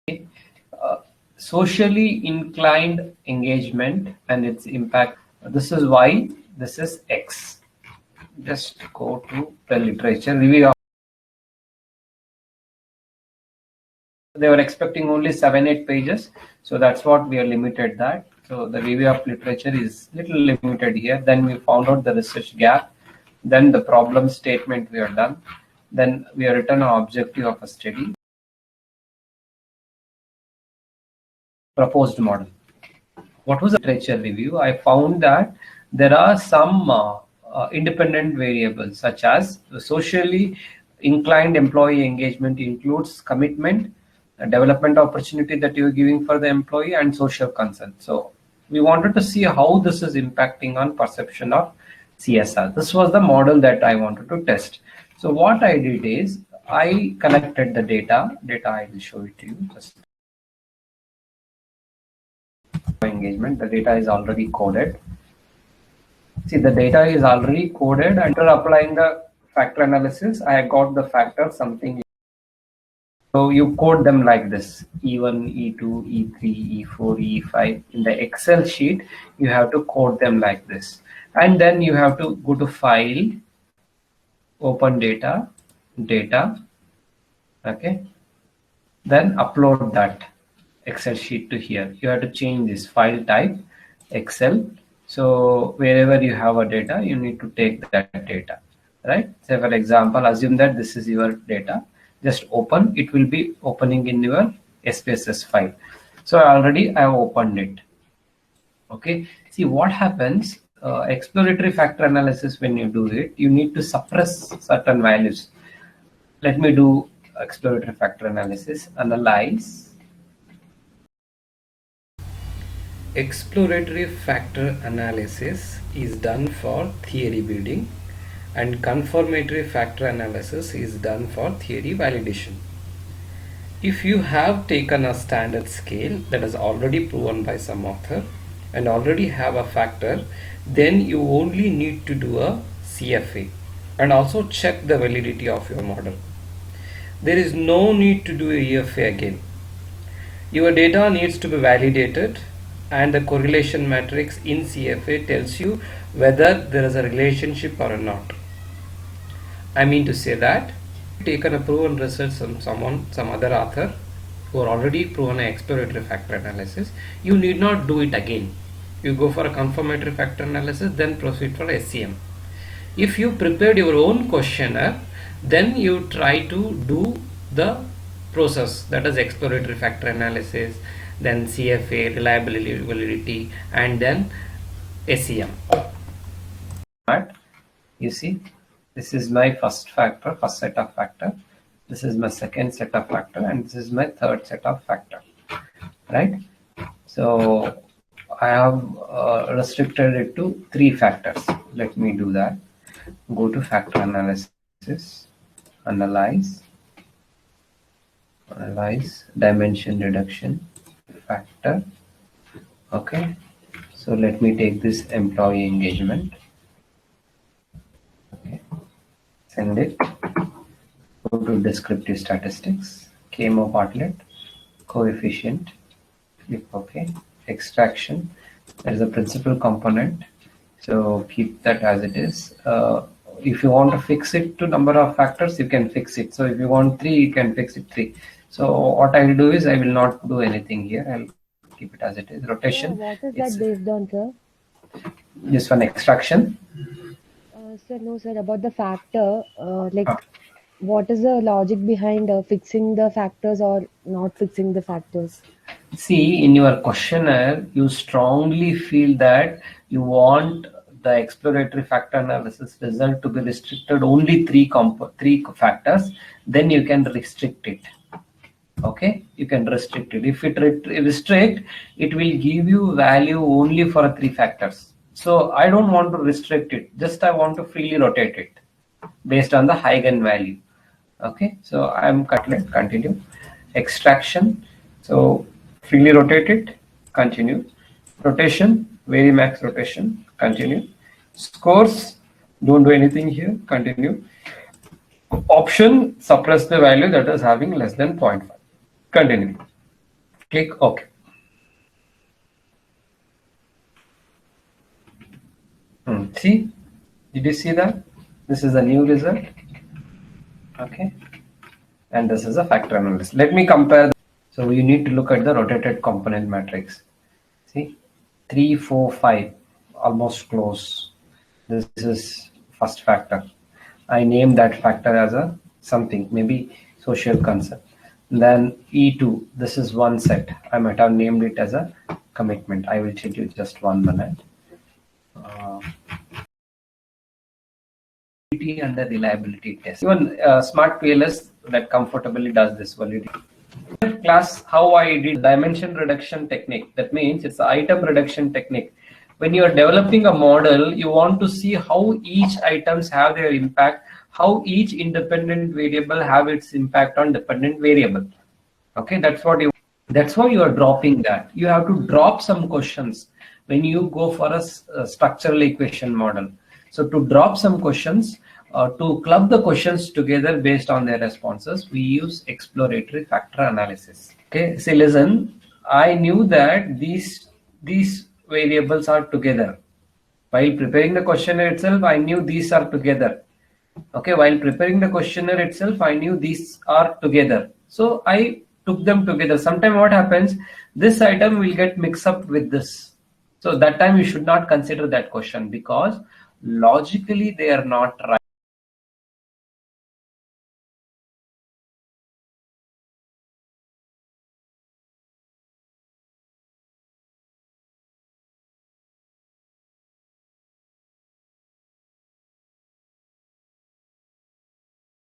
uh, socially inclined engagement and its impact. This is Y, this is X. Just go to the literature review. They were expecting only 7-8 pages, so that's what we are limited that. So the review of literature is little limited here. Then we found out the research gap, then the problem statement we are done, then we are written an objective of a study, proposed model. What was the literature review? I found that there are some independent variables such as socially inclined employee engagement includes commitment, development opportunity that you're giving for the employee, and social consent. So we wanted to see how this is impacting on perception of CSR. This was the model that I wanted to test. So what I did is I collected the data. I will show it to you. Just engagement. The data is already coded. See, the data is already coded. After applying the factor analysis, I got the factor something. So you code them like this: E1, E2, E3, E4, E5. In the Excel sheet, you have to code them like this. And then you have to go to File, Open Data, Data. Okay. Then upload that Excel sheet to here. You have to change this file type, Excel. So wherever you have a data, you need to take that data, right? Say for example, assume that this is your data. Just open. It will be opening in your SPSS file. So already I have opened it. Okay. See what happens. Exploratory factor analysis. When you do it, you need to suppress certain values. Let me do exploratory factor analysis. Analyze. Exploratory factor analysis is done for theory building, and confirmatory factor analysis is done for theory validation. If you have taken a standard scale that is already proven by some author and already have a factor, then you only need to do a CFA and also check the validity of your model. There is no need to do a EFA again. Your data needs to be validated, and the correlation matrix in CFA tells you whether there is a relationship or not. I mean to say that taken a proven result from some other author who are already proven an exploratory factor analysis, you need not do it again. You go for a confirmatory factor analysis, then proceed for SCM. If you prepared your own questionnaire, then you try to do the process, that is exploratory factor analysis, then CFA, reliability, validity, and then SCM. But you see, this is my first factor, first set of factor. This is my second set of factor, and this is my third set of factor, right? So I have restricted it to 3 factors. Let me do that. Go to factor analysis, analyze, dimension reduction, factor. Okay, so let me take this employee engagement. Okay, send it. Go to descriptive statistics, KMO Bartlett, coefficient, click OK. Extraction, there is a principal component, so keep that as it is. If you want to fix it to number of factors, you can fix it. So if you want 3, you can fix it 3. So what I will do is I will not do anything here. I'll keep it as it is. Rotation. What is that based on, sir? This one, extraction. Sir, no, sir. About the factor, what is the logic behind fixing the factors or not fixing the factors? See, in your questionnaire, you strongly feel that you want the exploratory factor analysis result to be restricted only 3 factors. Then you can restrict it. Okay, you can restrict it. If it restrict, it will give you value only for 3 factors. So I don't want to restrict it. Just I want to freely rotate it based on the eigenvalue. Okay, so I'm continue. Extraction. So freely rotate it, continue. Rotation, vary max rotation, continue. Scores, don't do anything here, continue. Option, suppress the value that is having less than 0.5, continue. Click OK. See, did you see that? This is a new result. Okay, and this is a factor analysis. Let me compare. So you need to look at the rotated component matrix. See, 3, 4, 5, almost close. This is first factor. I name that factor as a something, maybe social concern. Then E2, this is one set. I might have named it as a commitment. I will tell you just 1 minute. And the reliability test. Even Smart PLS that comfortably does this validity. Class, how I did dimension reduction technique. That means it's the item reduction technique. When you are developing a model, you want to see how each items have their impact, how each independent variable have its impact on dependent variable. Okay, that's why you are dropping that. You have to drop some questions when you go for a structural equation model. So to drop some questions, to club the questions together based on their responses, we use exploratory factor analysis. Okay, see, listen, I knew that these variables are together. While preparing the questionnaire itself, I knew these are together. Okay, while preparing the questionnaire itself, I knew these are together. So I took them together. Sometimes what happens, this item will get mixed up with this. So that time you should not consider that question because logically they are not right.